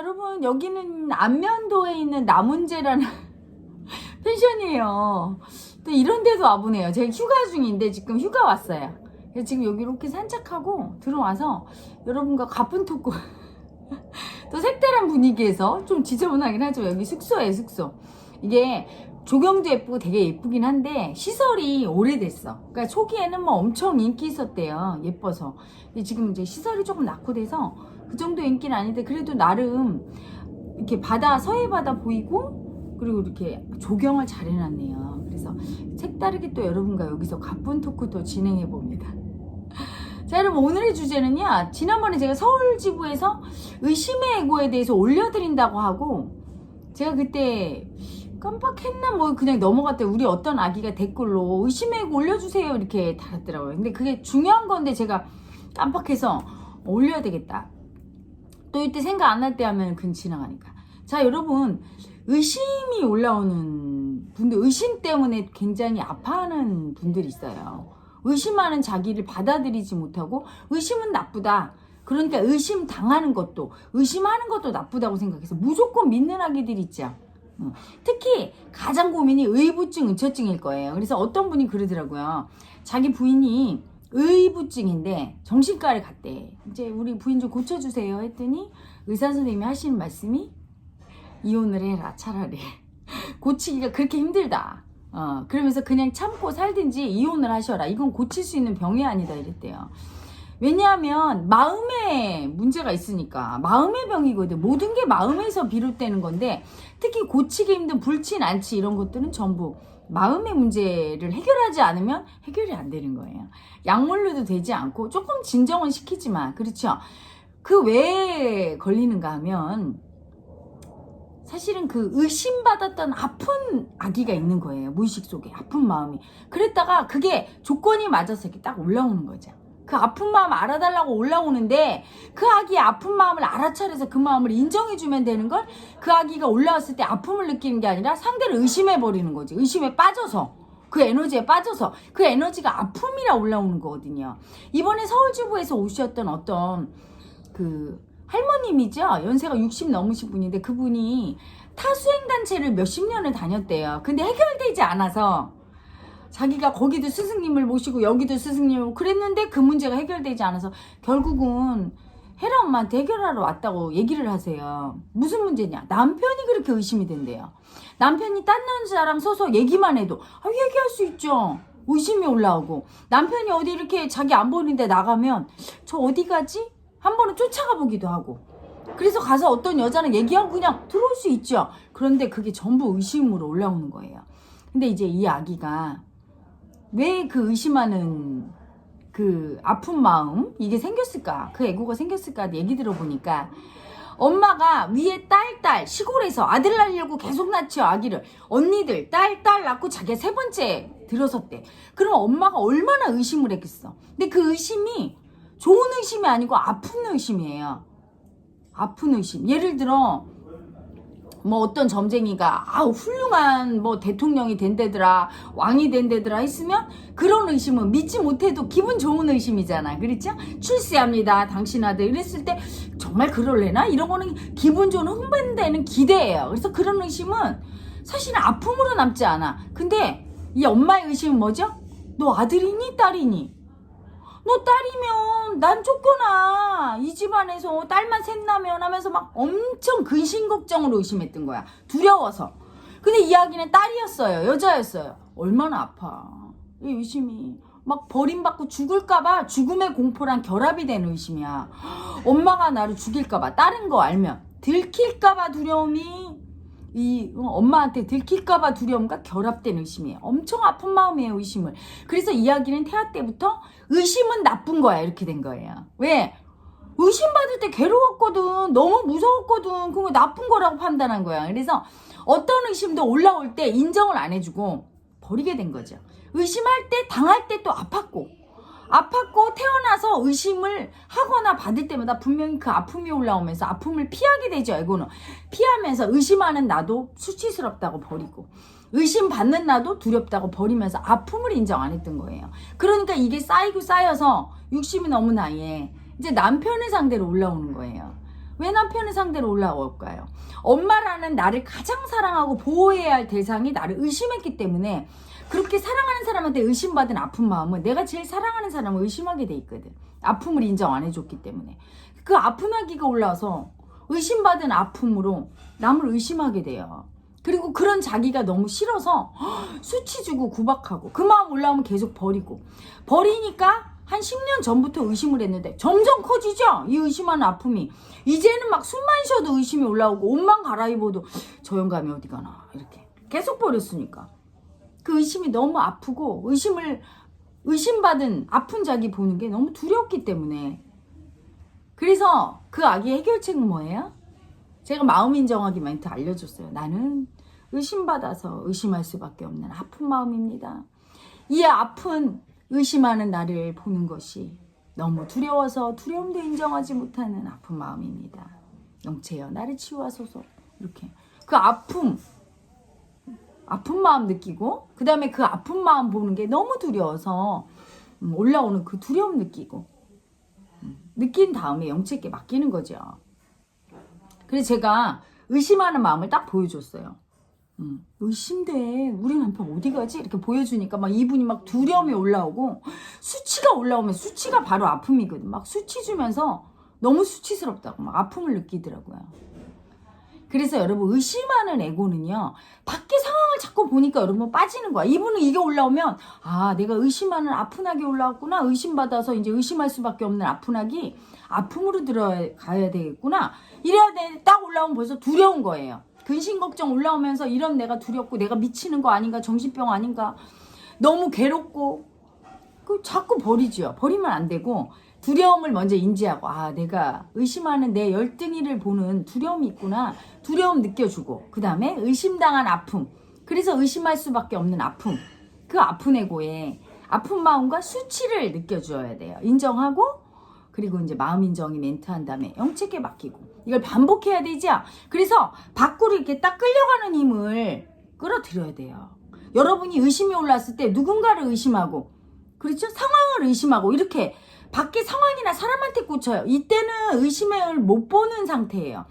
여러분, 여기는 안면도에 있는 남은재라는 펜션이에요. 또 이런 데도 와보네요. 제가 휴가 중인데 지금 휴가 왔어요. 그래서 지금 여기 이렇게 산책하고 들어와서 여러분과 가쁜 토크 또 색다른 분위기에서 좀 지저분하긴 하죠. 여기 숙소예요, 숙소. 이게 조경도 예쁘고 되게 예쁘긴 한데 시설이 오래됐어. 그러니까 초기에는 뭐 엄청 인기 있었대요. 예뻐서. 근데 지금 이제 시설이 조금 낙후돼서 그 정도 인기는 아닌데 그래도 나름 이렇게 바다, 서해 바다 보이고 그리고 이렇게 조경을 잘 해놨네요. 그래서 색다르게 또 여러분과 여기서 가쁜 토크 또 진행해 봅니다. 자, 여러분, 오늘의 주제는요, 지난번에 제가 서울지부에서 의심의 애고에 대해서 올려드린다고 하고 제가 그때 깜빡했나 뭐 그냥 넘어갔대요. 우리 어떤 아기가 댓글로 의심의 애고 올려주세요 이렇게 달았더라고요. 근데 그게 중요한 건데 제가 깜빡해서 올려야 되겠다. 또 이때 생각 안 날 때 하면 그냥 지나가니까. 자, 여러분, 의심이 올라오는 분들, 의심 때문에 굉장히 아파하는 분들이 있어요. 의심하는 자기를 받아들이지 못하고 의심은 나쁘다. 그러니까 의심 당하는 것도, 의심하는 것도 나쁘다고 생각해서 무조건 믿는 아기들이 있죠. 특히 가장 고민이 의부증, 의처증일 거예요. 그래서 어떤 분이 그러더라고요. 자기 부인이 의부증인데 정신과를 갔대. 이제 우리 부인 좀 고쳐주세요 했더니 의사 선생님이 하시는 말씀이 이혼을 해라, 차라리. 고치기가 그렇게 힘들다. 그러면서 그냥 참고 살든지 이혼을 하셔라. 이건 고칠 수 있는 병이 아니다 이랬대요. 왜냐하면 마음에 문제가 있으니까. 마음의 병이거든. 모든 게 마음에서 비롯되는 건데 특히 고치기 힘든 불치, 난치 이런 것들은 전부 마음의 문제를 해결하지 않으면 해결이 안 되는 거예요. 약물로도 되지 않고 조금 진정은 시키지만, 그렇죠? 그 왜 걸리는가 하면 사실은 그 의심받았던 아픈 아기가 있는 거예요. 무의식 속에 아픈 마음이. 그랬다가 그게 조건이 맞아서 이렇게 딱 올라오는 거죠. 그 아픈 마음 알아달라고 올라오는데 그 아기의 아픈 마음을 알아차려서 그 마음을 인정해주면 되는 걸 그 아기가 올라왔을 때 아픔을 느끼는 게 아니라 상대를 의심해버리는 거지. 의심에 빠져서. 그 에너지에 빠져서 그 에너지가 아픔이라 올라오는 거거든요. 이번에 서울지부에서 오셨던 어떤 그 할머님이죠. 연세가 60 넘으신 분인데 그분이 타수행단체를 몇십 년을 다녔대요. 근데 해결되지 않아서 자기가 거기도 스승님을 모시고 여기도 스승님을 그랬는데 그 문제가 해결되지 않아서 결국은 혜라 엄마한테 해결하러 왔다고 얘기를 하세요. 무슨 문제냐? 남편이 그렇게 의심이 된대요. 남편이 딴 남자랑 서서 얘기만 해도 얘기할 수 있죠. 의심이 올라오고 남편이 어디 이렇게 자기 안 보이는데 나가면 저 어디 가지? 한 번은 쫓아가 보기도 하고 그래서 가서 어떤 여자랑 얘기하고 그냥 들어올 수 있죠. 그런데 그게 전부 의심으로 올라오는 거예요. 근데 이제 이 아기가 왜 그 의심하는 그 아픈 마음 이게 생겼을까? 그 애고가 생겼을까? 얘기 들어보니까 엄마가 위에 딸 시골에서 아들 낳으려고 계속 낳죠. 아기를 언니들 딸 낳고 자기가 세 번째 들어섰대. 그럼 엄마가 얼마나 의심을 했겠어. 근데 그 의심이 좋은 의심이 아니고 아픈 의심이에요. 아픈 의심. 예를 들어 뭐 어떤 점쟁이가 훌륭한 뭐 대통령이 된대더라, 왕이 된대더라 했으면 그런 의심은 믿지 못해도 기분 좋은 의심이잖아. 그렇죠? 출세합니다 당신 아들 이랬을 때 정말 그럴래나? 이런 거는 기분 좋은 흥분되는 기대예요. 그래서 그런 의심은 사실은 아픔으로 남지 않아. 근데 이 엄마의 의심은 뭐죠? 너 아들이니 딸이니? 너 딸이면 난 쫓겨나. 이 집안에서 딸만 셋나면 하면서 막 엄청 근심 걱정으로 의심했던 거야. 두려워서. 근데 이야기는 딸이었어요. 여자였어요. 얼마나 아파. 이 의심이. 막 버림받고 죽을까봐 죽음의 공포랑 결합이 되는 의심이야. 엄마가 나를 죽일까봐 다른 거 알면 들킬까봐 두려움이 이 엄마한테 들킬까봐 두려움과 결합된 의심이에요. 엄청 아픈 마음이에요, 의심을. 그래서 이야기는 태아 때부터 의심은 나쁜 거야 이렇게 된 거예요. 왜? 의심받을 때 괴로웠거든. 너무 무서웠거든. 그거 나쁜 거라고 판단한 거야. 그래서 어떤 의심도 올라올 때 인정을 안 해주고 버리게 된 거죠. 의심할 때 당할 때 또 아팠고 태어나서 의심을 하거나 받을 때마다 분명히 그 아픔이 올라오면서 아픔을 피하게 되죠. 에고는 피하면서 의심하는 나도 수치스럽다고 버리고 의심받는 나도 두렵다고 버리면서 아픔을 인정 안 했던 거예요. 그러니까 이게 쌓이고 쌓여서 60이 넘은 나이에 이제 남편을 상대로 올라오는 거예요. 왜 남편을 상대로 올라올까요? 엄마라는 나를 가장 사랑하고 보호해야 할 대상이 나를 의심했기 때문에 그렇게 사랑하는 사람한테 의심받은 아픈 마음은 내가 제일 사랑하는 사람을 의심하게 돼 있거든. 아픔을 인정 안 해줬기 때문에. 그 아픈 아기가 올라와서 의심받은 아픔으로 남을 의심하게 돼요. 그리고 그런 자기가 너무 싫어서 수치 주고 구박하고 그 마음 올라오면 계속 버리니까 한 10년 전부터 의심을 했는데 점점 커지죠? 이 의심하는 아픔이. 이제는 막 숨만 쉬어도 의심이 올라오고 옷만 갈아입어도 저 영감이 어디 가나 이렇게 계속 버렸으니까. 그 의심이 너무 아프고 의심받은 아픈 자기 보는 게 너무 두렵기 때문에. 그래서 그 아기의 해결책은 뭐예요? 제가 마음 인정하기 멘트 알려줬어요. 나는 의심받아서 의심할 수밖에 없는 아픈 마음입니다. 이 아픈 의심하는 나를 보는 것이 너무 두려워서 두려움도 인정하지 못하는 아픈 마음입니다. 영체여 나를 치유하소서. 이렇게 그 아픈 마음 느끼고 그 다음에 그 아픈 마음 보는 게 너무 두려워서 올라오는 그 두려움 느끼고 느낀 다음에 영체께 맡기는 거죠. 그래서 제가 의심하는 마음을 딱 보여줬어요. 의심돼. 우리 남편 어디 가지? 이렇게 보여주니까 막 이분이 막 두려움이 올라오고 수치가 올라오면 수치가 바로 아픔이거든. 막 수치 주면서 너무 수치스럽다고 막 아픔을 느끼더라고요. 그래서 여러분 의심하는 에고는요. 밖에 상황을 자꾸 보니까 여러분 빠지는 거야. 이분은 이게 올라오면 아 내가 의심하는 아픈 악이 올라왔구나. 의심받아서 이제 의심할 수밖에 없는 아픈 악이 아픔으로 들어가야 되겠구나. 이래야 돼. 딱 올라오면 벌써 두려운 거예요. 근심 걱정 올라오면서 이런 내가 두렵고 내가 미치는 거 아닌가 정신병 아닌가 너무 괴롭고 그 자꾸 버리죠. 버리면 안 되고 두려움을 먼저 인지하고 아 내가 의심하는 내 열등이를 보는 두려움이 있구나. 두려움 느껴주고 그 다음에 의심당한 아픔 그래서 의심할 수밖에 없는 아픔 그 아픈 에고에 아픈 마음과 수치를 느껴줘야 돼요. 인정하고 그리고 이제 마음 인정이 멘트한 다음에 영체께 맡기고 이걸 반복해야 되죠. 그래서 밖으로 이렇게 딱 끌려가는 힘을 끌어들여야 돼요. 여러분이 의심이 올랐을 때 누군가를 의심하고 그렇죠? 상황을 의심하고 이렇게 밖에 상황이나 사람한테 꽂혀요. 이때는 의심을 못 보는 상태예요.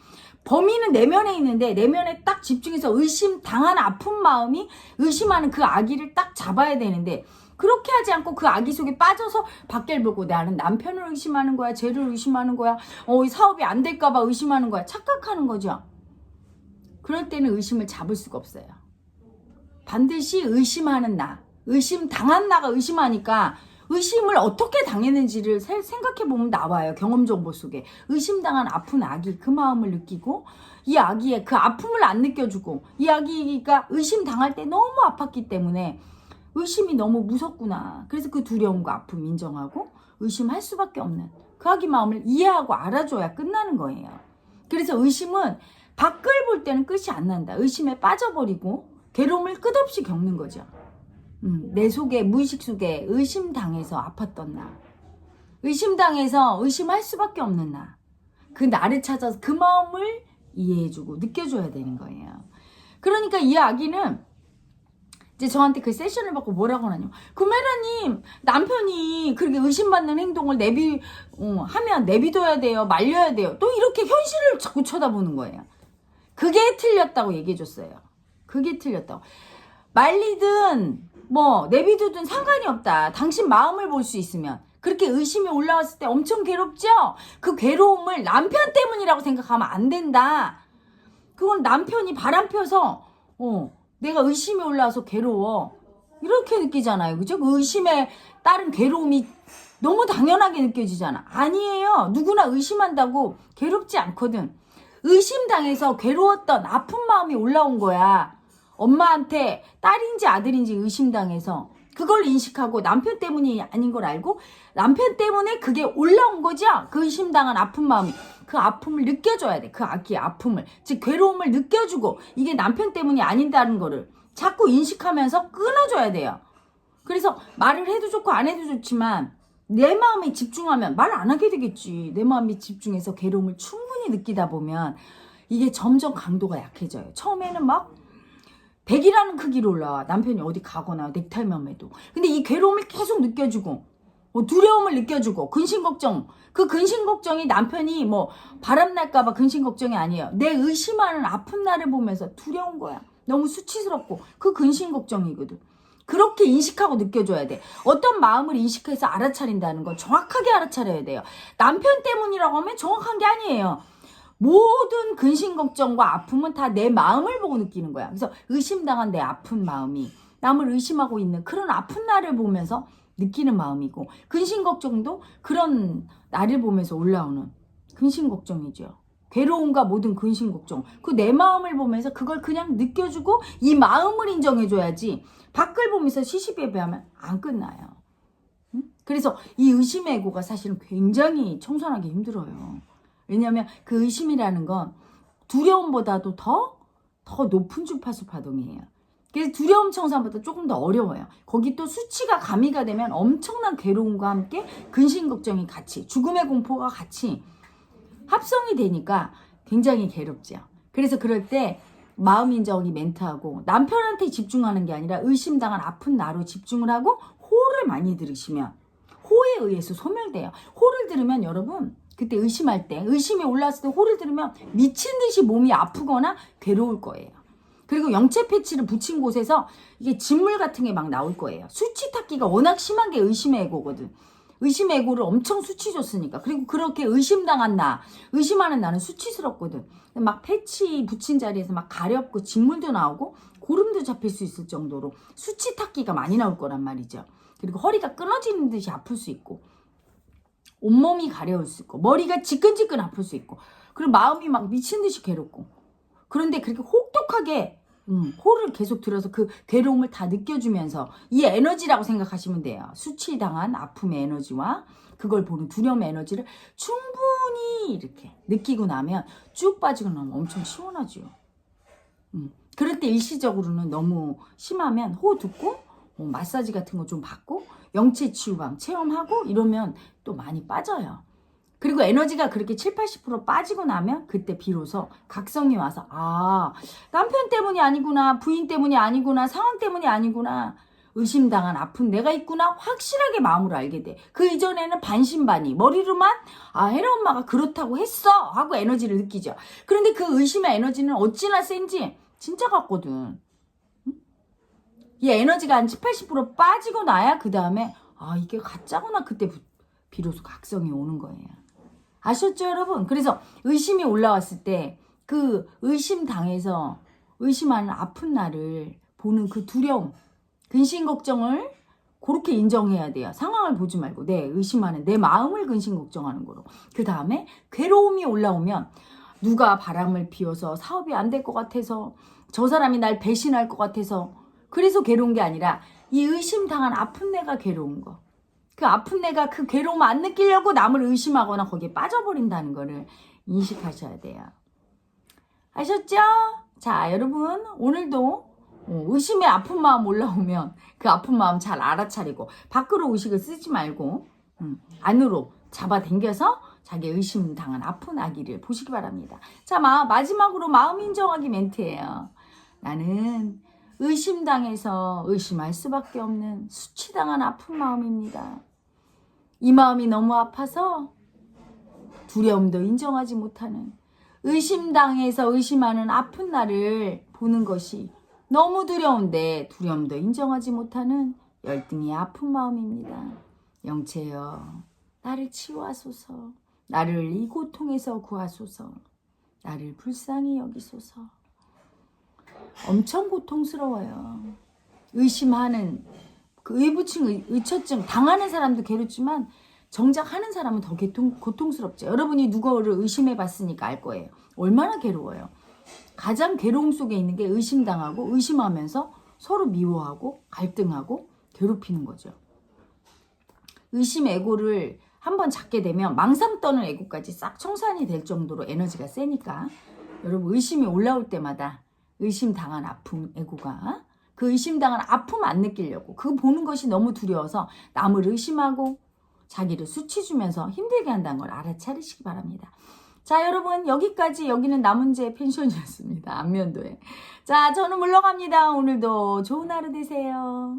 범인은 내면에 있는데 내면에 딱 집중해서 의심 당한 아픈 마음이 의심하는 그 아기를 딱 잡아야 되는데 그렇게 하지 않고 그 아기 속에 빠져서 밖을 보고 나는 남편을 의심하는 거야. 쟤를 의심하는 거야. 이 사업이 안 될까 봐 의심하는 거야. 착각하는 거죠. 그럴 때는 의심을 잡을 수가 없어요. 반드시 의심하는 나. 의심 당한 나가 의심하니까 의심을 어떻게 당했는지를 생각해 보면 나와요. 경험 정보 속에. 의심당한 아픈 아기 그 마음을 느끼고 이 아기의 그 아픔을 안 느껴주고 이 아기가 의심당할 때 너무 아팠기 때문에 의심이 너무 무섭구나. 그래서 그 두려움과 아픔 인정하고 의심할 수밖에 없는 그 아기 마음을 이해하고 알아줘야 끝나는 거예요. 그래서 의심은 밖을 볼 때는 끝이 안 난다. 의심에 빠져버리고 괴로움을 끝없이 겪는 거죠. 내 속에 무의식 속에 의심당해서 아팠던 나. 의심당해서 의심할 수밖에 없는 나. 그 나를 찾아서 그 마음을 이해해주고 느껴줘야 되는 거예요. 그러니까 이 아기는 이제 저한테 그 세션을 받고 뭐라고 하냐면 금메라님 남편이 그렇게 의심받는 행동을 하면 내비둬야 돼요. 말려야 돼요. 또 이렇게 현실을 자꾸 쳐다보는 거예요. 그게 틀렸다고 얘기해줬어요. 그게 틀렸다고. 말리든 내비두든 상관이 없다. 당신 마음을 볼 수 있으면. 그렇게 의심이 올라왔을 때 엄청 괴롭죠? 그 괴로움을 남편 때문이라고 생각하면 안 된다. 그건 남편이 바람 펴서 내가 의심이 올라와서 괴로워. 이렇게 느끼잖아요. 그죠? 그 의심에 따른 괴로움이 너무 당연하게 느껴지잖아. 아니에요. 누구나 의심한다고 괴롭지 않거든. 의심당해서 괴로웠던 아픈 마음이 올라온 거야. 엄마한테 딸인지 아들인지 의심당해서 그걸 인식하고 남편 때문이 아닌 걸 알고 남편 때문에 그게 올라온 거죠. 그 의심당한 아픈 마음이. 그 아픔을 느껴줘야 돼. 그 아기의 아픔을. 즉 괴로움을 느껴주고 이게 남편 때문이 아닌다는 거를 자꾸 인식하면서 끊어줘야 돼요. 그래서 말을 해도 좋고 안 해도 좋지만 내 마음에 집중하면 말 안 하게 되겠지. 내 마음에 집중해서 괴로움을 충분히 느끼다 보면 이게 점점 강도가 약해져요. 처음에는 막 100이라는 크기로 올라와. 남편이 어디 가거나 넥타이만 매도. 근데 이 괴로움을 계속 느껴주고 두려움을 느껴주고 근심 걱정. 그 근심 걱정이 남편이 뭐 바람날까봐 근심 걱정이 아니에요. 내 의심하는 아픈 나를 보면서 두려운 거야. 너무 수치스럽고 그 근심 걱정이거든. 그렇게 인식하고 느껴줘야 돼. 어떤 마음을 인식해서 알아차린다는 건 정확하게 알아차려야 돼요. 남편 때문이라고 하면 정확한 게 아니에요. 모든 근심 걱정과 아픔은 다 내 마음을 보고 느끼는 거야. 그래서 의심당한 내 아픈 마음이 남을 의심하고 있는 그런 아픈 나를 보면서 느끼는 마음이고, 근심 걱정도 그런 나를 보면서 올라오는 근심 걱정이죠. 괴로움과 모든 근심 걱정, 그 내 마음을 보면서 그걸 그냥 느껴주고 이 마음을 인정해줘야지 밖을 보면서 시시비비하면 안 끝나요. 응? 그래서 이 의심의 에고가 사실은 굉장히 청산하기 힘들어요. 왜냐하면 그 의심이라는 건 두려움보다도 더 높은 주파수 파동이에요. 그래서 두려움 청산보다 조금 더 어려워요. 거기 또 수치가 가미가 되면 엄청난 괴로움과 함께 근심 걱정이 같이, 죽음의 공포가 같이 합성이 되니까 굉장히 괴롭죠. 그래서 그럴 때 마음 인정이 멘트하고 남편한테 집중하는 게 아니라 의심당한 아픈 나로 집중을 하고 호를 많이 들으시면 호에 의해서 소멸돼요. 호를 들으면 여러분 그때 의심할 때, 의심이 올라왔을 때 호를 들으면 미친 듯이 몸이 아프거나 괴로울 거예요. 그리고 영체 패치를 붙인 곳에서 이게 진물 같은 게 막 나올 거예요. 수치 탔기가 워낙 심한 게 의심의 에고거든. 의심의 에고를 엄청 수치 줬으니까. 그리고 그렇게 의심당한 나, 의심하는 나는 수치스럽거든. 막 패치 붙인 자리에서 막 가렵고 진물도 나오고 고름도 잡힐 수 있을 정도로 수치 탔기가 많이 나올 거란 말이죠. 그리고 허리가 끊어지는 듯이 아플 수 있고, 온몸이 가려울 수 있고, 머리가 지끈지끈 아플 수 있고, 그리고 마음이 막 미친 듯이 괴롭고. 그런데 그렇게 혹독하게 호를 계속 들어서 그 괴로움을 다 느껴주면서 이 에너지라고 생각하시면 돼요. 수치당한 아픔의 에너지와 그걸 보는 두려움의 에너지를 충분히 이렇게 느끼고 나면 쭉 빠지고 나면 엄청 시원하죠. 그럴 때 일시적으로는 너무 심하면 호 듣고 마사지 같은 거 좀 받고 영체 치유방 체험하고 이러면 또 많이 빠져요. 그리고 에너지가 그렇게 70~80% 빠지고 나면 그때 비로소 각성이 와서 남편 때문이 아니구나, 부인 때문이 아니구나, 상황 때문이 아니구나, 의심당한 아픈 내가 있구나 확실하게 마음으로 알게 돼. 그 이전에는 반신반의 머리로만 혜라 엄마가 그렇다고 했어 하고 에너지를 느끼죠. 그런데 그 의심의 에너지는 어찌나 센지 진짜 같거든. 이 에너지가 한 70~80% 빠지고 나야 그 다음에 이게 가짜구나, 그때 비로소 각성이 오는 거예요. 아셨죠 여러분? 그래서 의심이 올라왔을 때 그 의심 당해서 의심하는 아픈 나를 보는 그 두려움, 근심 걱정을 그렇게 인정해야 돼요. 상황을 보지 말고 내 의심하는 내 마음을 근심 걱정하는 거로. 그 다음에 괴로움이 올라오면 누가 바람을 피워서 사업이 안 될 것 같아서, 저 사람이 날 배신할 것 같아서 그래서 괴로운 게 아니라 이 의심당한 아픈 내가 괴로운 거. 그 아픈 내가 그 괴로움을 안 느끼려고 남을 의심하거나 거기에 빠져버린다는 거를 인식하셔야 돼요. 아셨죠? 자, 여러분 오늘도 의심의 아픈 마음 올라오면 그 아픈 마음 잘 알아차리고 밖으로 의식을 쓰지 말고 안으로 잡아당겨서 자기 의심당한 아픈 아기를 보시기 바랍니다. 자, 마지막으로 마음 인정하기 멘트예요. 나는 의심당해서 의심할 수밖에 없는 수치당한 아픈 마음입니다. 이 마음이 너무 아파서 두려움도 인정하지 못하는, 의심당해서 의심하는 아픈 나를 보는 것이 너무 두려운데 두려움도 인정하지 못하는 열등의 아픈 마음입니다. 영체여, 나를 치유하소서. 나를 이 고통에서 구하소서. 나를 불쌍히 여기소서. 엄청 고통스러워요. 의심하는 그 의부증, 의처증 당하는 사람도 괴롭지만 정작 하는 사람은 더 고통스럽죠. 여러분이 누구를 의심해 봤으니까 알 거예요. 얼마나 괴로워요. 가장 괴로움 속에 있는 게 의심당하고 의심하면서 서로 미워하고 갈등하고 괴롭히는 거죠. 의심 에고를 한번 잡게 되면 망상 떠는 에고까지 싹 청산이 될 정도로 에너지가 세니까 여러분 의심이 올라올 때마다 의심당한 아픔 에고가 그 의심당한 아픔 안 느끼려고 그거 보는 것이 너무 두려워서 남을 의심하고 자기를 수치 주면서 힘들게 한다는 걸 알아차리시기 바랍니다. 자, 여러분 여기까지, 여기는 남은재 펜션이었습니다. 안면도에. 자, 저는 물러갑니다. 오늘도 좋은 하루 되세요.